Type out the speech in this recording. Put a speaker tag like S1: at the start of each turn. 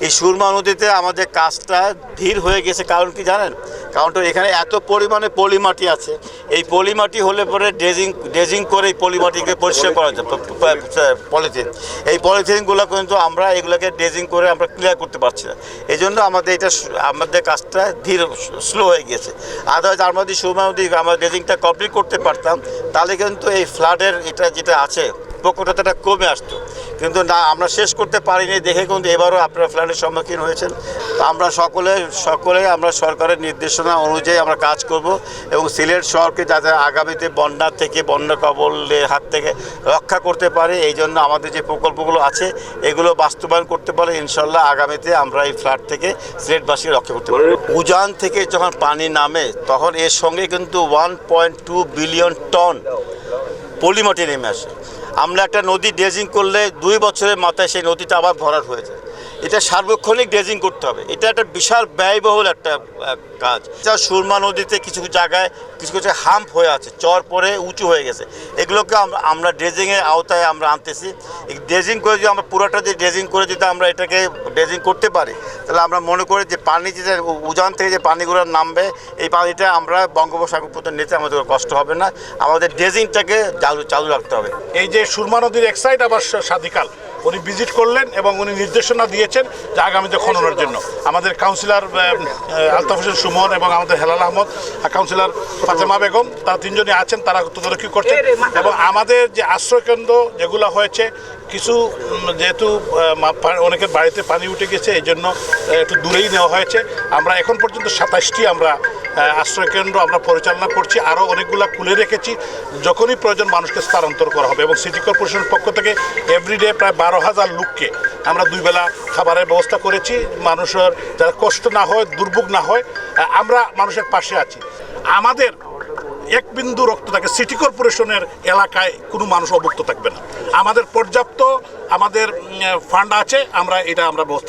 S1: এই সুরমা নদীতে আমাদের কাজটা ধীর হয়ে গেছে, কারণ কি জানেন? কারণ তো এখানে এত পরিমাণে পলিমাটি আছে, এই পলিমাটি হলে পরে ড্রেজিং করে এই পলিমাটিকে পরিষ্কার করা যায়। এই পলিথিনগুলো কিন্তু আমরা এগুলোকে ড্রেজিং করে আমরা ক্লিয়ার করতে পারছি না, এই জন্য আমাদের কাজটা স্লো হয়ে গেছে। আদারওয়াইজ আমরা যদি সুরমা নদী আমরা ড্রেজিংটা কমপ্লিট করতে পারতাম, তাহলে কিন্তু এই ফ্লাডের যেটা আছে প্রকটতাটা কমে আসতো, কিন্তু না, আমরা শেষ করতে পারিনি দেখে কিন্তু এবারও আপনারা ফ্লাডের সম্মুখীন হয়েছেন। তো আমরা সকলে আমরা সরকারের নির্দেশনা অনুযায়ী আমরা কাজ করব এবং সিলেট শহরকে যাতে আগামীতে বন্যা কবলের হাত থেকে রক্ষা করতে পারে, এই জন্য আমাদের যে প্রকল্পগুলো আছে এগুলো বাস্তবায়ন করতে পারে। ইনশাল্লাহ আগামীতে আমরা এই ফ্লাড থেকে সিলেটবাসীকে রক্ষা করতে পারি। উজান থেকে যখন পানি নামে তখন এর সঙ্গে কিন্তু 1.2 বিলিয়ন টন পলিমাটি নেমে আসে। আমরা একটা নদী ড্রেজিং করলে 2 বছরের মাথায় সেই নদীটা আবার ভরাট হয়ে যায়। এটা সার্বক্ষণিক ড্রেজিং করতে হবে, এটা একটা বিশাল ব্যয়বহুল একটা কাজ। যা সুরমা নদীতে কিছু জায়গায় কিছু হাম্প হয়ে আছে, চর পরে উঁচু হয়ে গেছে, এগুলোকে আমরা ড্রেজিংয়ের আওতায় আমরা আনতেছি। ড্রেজিং করে যদি আমরা পুরোটা যে ড্রেজিং করে যদি আমরা এটাকে ড্রেজিং করতে পারি, তাহলে আমরা মনে করি যে পানি যেটা উজান থেকে যে পানিগুলো নামবে, এই পানিটা আমরা বঙ্গোপসাগর পর্যন্ত নিতে আমাদের কষ্ট হবে না। আমাদের ড্রেজিংটাকে চালু রাখতে হবে।
S2: এই যে সুরমা নদীর এক সাইড আবার সাদিকাল উনি ভিজিট করলেন এবং উনি নির্দেশনা দিয়েছেন যে আগামীতে খননের জন্য। আমাদের কাউন্সিলর আলতাফ হোসেন সুমন এবং আমাদের হেলাল আহমদ, কাউন্সিলর ফাতেমা বেগম, তারা 3 জনই আছেন, তারা তদারকি করছেন। এবং আমাদের যে আশ্রয়কেন্দ্র যেগুলো হয়েছে, কিছু যেহেতু অনেকের বাড়িতে পানি উঠে গেছে, এই জন্য একটু দূরেই নেওয়া হয়েছে। আমরা এখন পর্যন্ত 27টি আমরা আশ্রয়কেন্দ্র আমরা পরিচালনা করছি, আরও অনেকগুলো খুলে রেখেছি, যখনই প্রয়োজন মানুষকে স্থানান্তর করা হবে। এবং সিটি কর্পোরেশনের পক্ষ থেকে এভরিডে প্রায় 12,000 লোককে আমরা 2 বেলা খাবারের ব্যবস্থা করেছি, মানুষের যারা কষ্ট না হয়, দুর্ভোগ না হয়, আমরা মানুষের পাশে আছি। আমাদের 1 বিন্দু রক্ত থাকে সিটি কর্পোরেশনের এলাকায় কোনো মানুষ অভুক্ত থাকবে না। আমাদের পর্যাপ্ত আমাদের ফান্ড আছে, আমরা ব্যবস্থা